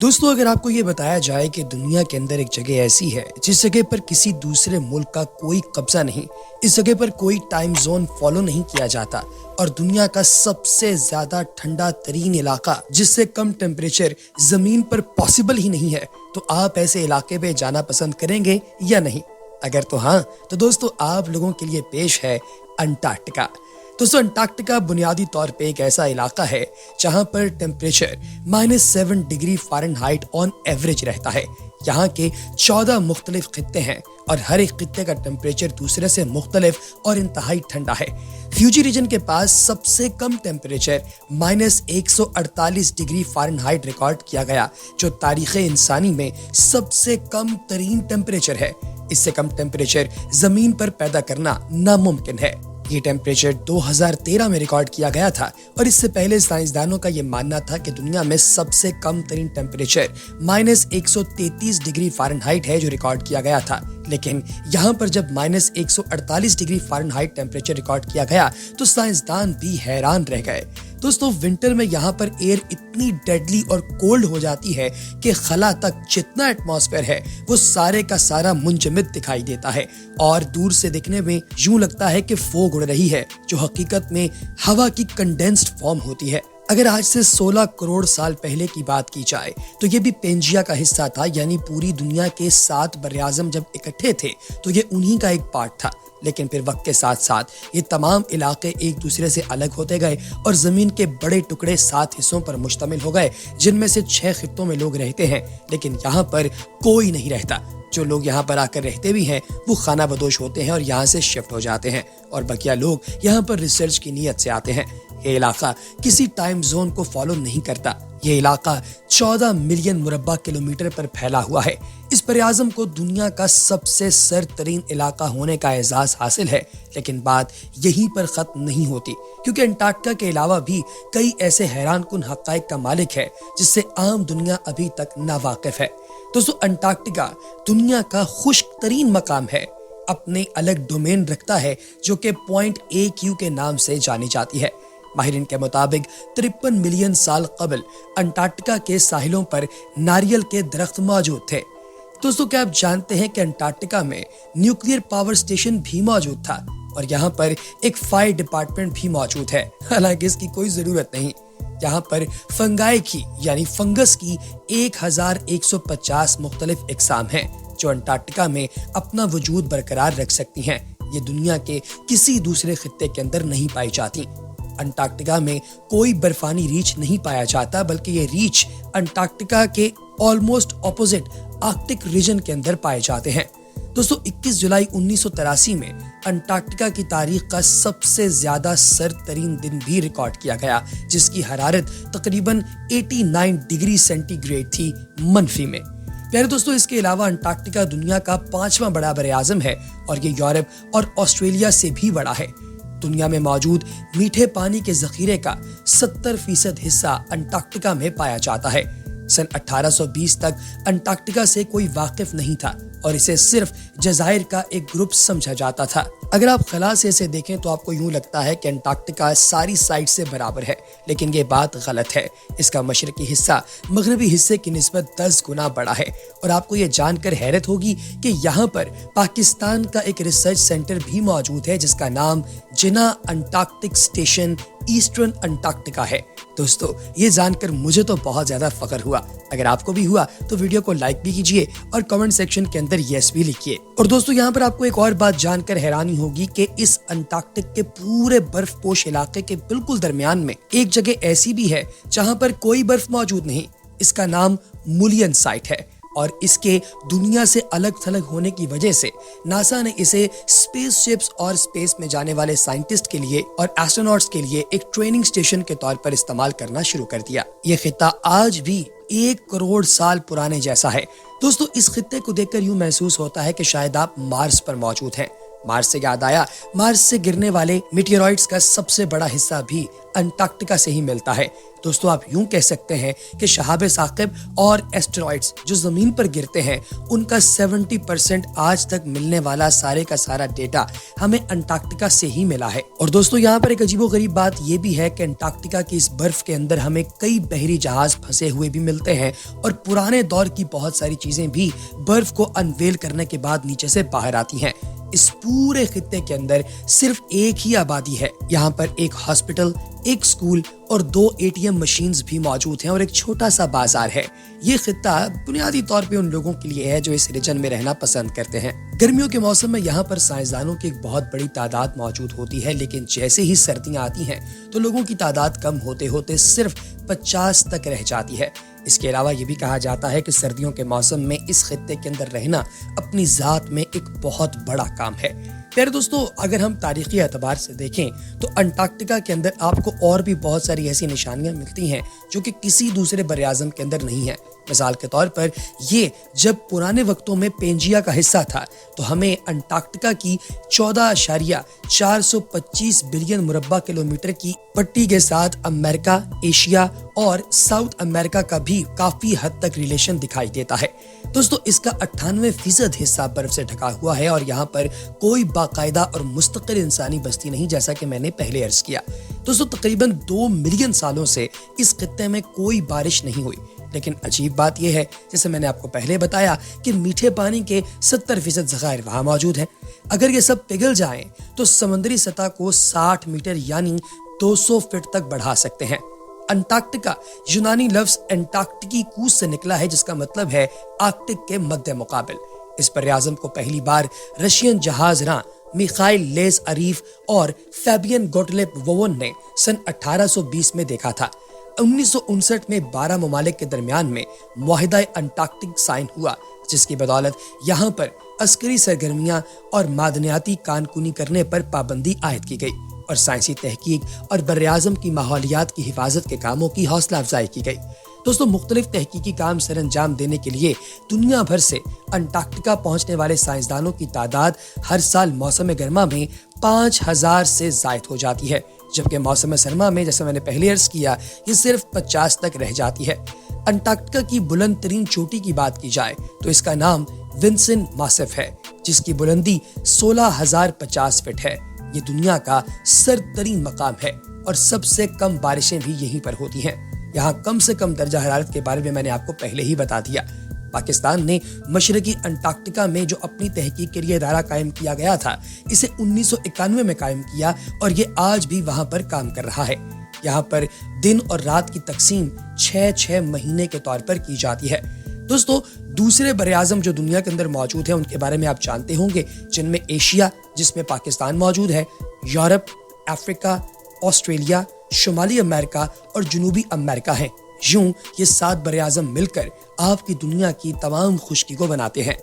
दोस्तों, अगर आपको ये बताया जाए कि दुनिया के अंदर एक जगह ऐसी है जिस जगह पर किसी दूसरे मुल्क का कोई कब्जा नहीं, इस जगह पर कोई टाइम जोन फॉलो नहीं किया जाता और दुनिया का सबसे ज्यादा ठंडा तरीन इलाका जिससे कम टेम्परेचर जमीन पर पॉसिबल ही नहीं है, तो आप ऐसे इलाके में जाना पसंद करेंगे या नहीं? अगर तो हाँ, तो दोस्तों आप लोगों के लिए पेश है अंटार्कटिका। दोस्तों, अंटार्कटिका बुनियादी तौर पे एक ऐसा इलाका है जहां पर temperature -7 degree Fahrenheit on average रहता है। यहाँ के 14 मुख्तलिफ खित्ते हैं और हर एक खित्ते का टेम्परेचर दूसरे से मुख्तलिफ और इंतहाई ठंडा है। फ्यूजी रीजन के पास सबसे कम टेम्परेचर -148 डिग्री फ़ारेनहाइट रिकॉर्ड किया गया, जो तारीख़ इंसानी में सबसे कम तरीन टेम्परेचर है। इससे कम टेम्परेचर जमीन पर पैदा करना नामुमकिन है। ये टेम्परेचर 2013 में रिकॉर्ड किया गया था और इससे पहले साइंसदानों का ये मानना था कि दुनिया में सबसे कम तरीन टेम्परेचर -133 डिग्री फ़ारेनहाइट है जो रिकॉर्ड किया गया था। लेकिन यहाँ पर जब -148 डिग्री फ़ारेनहाइट टेम्परेचर रिकॉर्ड किया गया तो साइंसदान भी हैरान रह गए। दोस्तों, विंटर में यहाँ पर एयर इतनी डेडली और कोल्ड हो जाती है कि खला तक जितना एटमॉस्फेयर है वो सारे का सारा मुंजमद दिखाई देता है और दूर से दिखने में यूं लगता है कि फोग उड़ रही है, जो हकीकत में हवा की कंडेंस्ड फॉर्म होती है। अगर आज से 16 करोड़ साल पहले की बात की जाए तो ये भी पेंजिया का हिस्सा था, यानी पूरी दुनिया के 7 बर्रे-आज़म जब इकट्ठे थे तो ये उन्हीं का एक पार्ट था। लेकिन फिर वक्त के साथ साथ ये तमाम इलाके एक दूसरे से अलग होते गए और जमीन के बड़े टुकड़े 7 हिस्सों पर मुश्तमिल हो गए, जिनमें से 6 खित्तों में लोग रहते हैं, लेकिन यहाँ पर कोई नहीं रहता। जो लोग यहाँ पर आकर रहते भी हैं वो खाना बदोश होते हैं और यहाँ से शिफ्ट हो जाते हैं और बकिया लोग यहाँ पर रिसर्च की नीयत से आते हैं। ये इलाका किसी टाइम जोन को फॉलो नहीं करता। ये इलाका 14 मिलियन मुरब्बा किलोमीटर पर फैला हुआ है। इस बर्रे-आज़म को दुनिया का सबसे सरतरीन इलाका होने का एजाज हासिल है, लेकिन बात यहीं पर खत्म नहीं होती, क्योंकि अंटार्कटिका के अलावा भी कई ऐसे हैरानकुन हक़ाइक़ का मालिक है जिससे आम दुनिया अभी तक नावाकिफ है। दोस्तों, अंटार्कटिका दुनिया का खुश्क तरीन मकाम है। अपने अलग डोमेन रखता है जो कि पॉइंट AQ के नाम से जानी जाती है। माहिरीन के मुताबिक 53 मिलियन साल कबल अंटार्कटिका के साहिलों पर नारियल के दरख्त मौजूद थे। दोस्तों, क्या आप जानते हैं कि अंटार्कटिका में न्यूक्लियर पावर स्टेशन भी मौजूद था और यहाँ पर एक फायर डिपार्टमेंट भी मौजूद है। हालांकि इसकी कोई जरूरत नहीं। यहाँ पर फंगाई की यानी फंगस की 1150 मुख्तलिफ इकसाम हैं जो अंटार्कटिका में अपना वजूद बरकरार रख सकती हैं। ये दुनिया के किसी दूसरे खित्ते के अंदर नहीं पाई जाती। अंटार्कटिका में कोई बर्फानी रीछ नहीं पाया जाता, बल्कि ये रीछ अंटार्कटिका के ऑलमोस्ट ऑपोजिट आर्कटिक रीजन के अंदर पाए जाते हैं। दोस्तों, 21 जुलाई 1983 में अंटार्कटिका की तारीख का सबसे ज्यादा सरतरीन दिन भी रिकॉर्ड किया गया, जिसकी हरारत तकरीबन 89 डिग्री सेंटीग्रेड थी मनफी में। प्यारे दोस्तों, इसके अलावा अंटार्कटिका दुनिया का 5वां बड़ा बर्रे-आज़म है और ये यूरोप और ऑस्ट्रेलिया से भी बड़ा है। दुनिया में मौजूद मीठे पानी के जखीरे का 70% हिस्सा अंटार्कटिका में पाया जाता है। सन 1820 तक अंटार्कटिका से कोई वाकिफ नहीं था और इसे सिर्फ जज़ाइर का एक ग्रुप समझा जाता था। अगर आप खला से इसे देखें तो आपको यूं लगता है कि अंटार्कटिका सारी साइड से बराबर है, लेकिन ये बात गलत है। इसका मशरकी हिस्सा मगरबी हिस्से की निस्बत 10 गुना बड़ा है और आपको ये जानकर हैरत होगी कि यहाँ पर पाकिस्तान का एक रिसर्च सेंटर भी मौजूद है जिसका नाम जिना अंटार्कटिक स्टेशन ईस्टर्न अंटार्कटिका है। दोस्तों, ये जानकर मुझे तो बहुत ज्यादा फख्र हुआ। अगर आपको भी हुआ तो वीडियो को लाइक भी कीजिए और कमेंट सेक्शन के अंदर यस भी लिखिए। और दोस्तों, यहाँ पर आपको एक और बात जानकर हैरानी होगी कि इस अंटार्कटिक के पूरे बर्फपोश इलाके के बिल्कुल दरमियान में एक जगह ऐसी भी है जहाँ पर कोई बर्फ मौजूद नहीं। इसका नाम मुलियन साइट है और इसके दुनिया से अलग थलग होने की वजह से नासा ने इसे स्पेसशिप्स और स्पेस में जाने वाले साइंटिस्ट के लिए और एस्ट्रोनॉट्स के लिए एक ट्रेनिंग स्टेशन के तौर पर इस्तेमाल करना शुरू कर दिया। ये खित्ता आज भी 1 करोड़ साल पुराने जैसा है। दोस्तों, इस खित्ते को देखकर यूं महसूस होता है कि शायद आप मार्स पर मौजूद हैं। मार्स से याद आया, मार्स से गिरने वाले मीटियोराइट्स का सबसे बड़ा हिस्सा भी अंटार्कटिका से ही मिलता है। दोस्तों, आप यूं कह सकते हैं कि शहाब साकिब और एस्टेरॉइड्स जो जमीन पर गिरते हैं, उनका 70% आज तक मिलने वाला सारे का सारा डेटा हमें अंटार्कटिका से ही मिला है। और दोस्तों, यहाँ पर एक अजीबोगरीब बात यह भी है कि अंटार्कटिका की इस बर्फ के अंदर हमें कई बहरी जहाज फंसे हुए भी मिलते हैं और पुराने दौर की बहुत सारी चीजें भी बर्फ को अनवेल करने के बाद नीचे से बाहर आती हैं। इस पूरे खित्ते के अंदर सिर्फ एक ही आबादी है। यहाँ पर एक हॉस्पिटल, एक स्कूल और 2 ATM मशीन्स भी मौजूद हैं और एक छोटा सा बाजार है। ये खित्ता बुनियादी तौर पे उन लोगों के लिए है जो इस रीजन में रहना पसंद करते हैं। गर्मियों के मौसम में यहाँ पर साइंसदानों की एक बहुत बड़ी तादाद मौजूद होती है, लेकिन जैसे ही सर्दियाँ आती हैं तो लोगों की तादाद कम होते होते सिर्फ 50 तक रह जाती है। इसके अलावा ये भी कहा जाता है कि सर्दियों के मौसम में इस खित्ते के अंदर रहना अपनी जात में एक बहुत बड़ा काम है। प्यारे दोस्तों, अगर हम तारीखी एतबार से देखें तो अंटार्कटिका के अंदर आपको और भी बहुत सारी ऐसी निशानियां मिलती हैं जो कि किसी दूसरे बरआज़म के अंदर नहीं है। मिसाल के तौर पर ये जब पुराने वक्तों में पेंजिया का हिस्सा था तो हमें अंटार्कटिका की 14.425 बिलियन मुरब्बा किलोमीटर की पट्टी के साथ अमेरिका, एशिया और साउथ अमेरिका का भी काफी हद तक रिलेशन दिखाई देता है। दोस्तों, इसका 98% हिस्सा बर्फ से ढका हुआ है और यहाँ पर कोई बाकायदा और मुस्तकिल इंसानी बस्ती नहीं, जैसा कि मैंने पहले अर्ज किया। दोस्तों, तकरीबन 2 मिलियन सालों से इस खित्ते में कोई बारिश नहीं हुई। लेकिन अजीब बात यह है, जैसे मैंने आपको पहले बताया, कि मीठे पानी के 70% ज़खायर वहाँ मौजूद हैं। अगर ये सब पिघल जाएं तो समुद्री सतह को 60 मीटर यानी 200 फीट तक बढ़ा सकते हैं। अंटार्कटिका यूनानी लफ्ज एंटार्क्टिकी कूस से निकला है, जिसका मतलब है आर्कटिक के मध्य मुकाबिल। इस बरआज़म को पहली बार रशियन जहाज रां मिखाइल लेस अरीफ और फैबियन गोटलेब वोवन ने सन 1820 में देखा था। 1959 में 12 ममालिक के दरमियान में मुआहिदा अंटार्कटिक साइन हुआ, जिसकी बदौलत यहाँ पर अस्करी सरगर्मियां और मादनियाती कानकुनी करने पर पाबंदी आयद की गई और साइंसी तहकीक और बर्राज़म की माहौलियात की हिफाजत के कामों की हौसला अफजाई की गई। दोस्तों, मुख्तलिफ तहकीकी काम सर अंजाम देने के लिए दुनिया भर से अंटार्कटिका पहुंचने वाले साइंसदानों की तादाद हर साल मौसम गर्मा में 5000 से जायद हो जाती है, जबकि मौसम सरमा में, जैसे मैंने पहले अर्ज किया, ये सिर्फ 50 तक रह जाती है। अंटार्कटिका की बुलंद तरीन चोटी की बात की जाए तो इसका नाम विंसन मासिफ है, जिसकी बुलंदी 16,050 फीट है। ये दुनिया का सर्द तरीन मकाम है और सबसे कम बारिशें भी यहीं पर होती हैं। यहाँ कम से कम दर्जा हरारत के बारे में मैंने आपको पहले ही बता दिया। पाकिस्तान ने मशरकी अंटार्कटिका में जो अपनी तहकीक के लिए इदारा कायम किया गया था, इसे 1991 में कायम किया और ये आज भी वहाँ पर काम कर रहा है। यहाँ पर दिन और रात की तकसीम 6-6 महीने के तौर पर की जाती है। दोस्तों, दूसरे बरआज़म जो दुनिया के अंदर मौजूद हैं उनके बारे में आप जानते होंगे, जिनमें एशिया, जिसमें पाकिस्तान मौजूद है, यूरोप, अफ्रीका, ऑस्ट्रेलिया, शुमाली अमेरिका और जनूबी अमेरिका हैं। यूं ये 7 बरआज़म मिलकर आपकी दुनिया की तमाम खुशकी को बनाते हैं।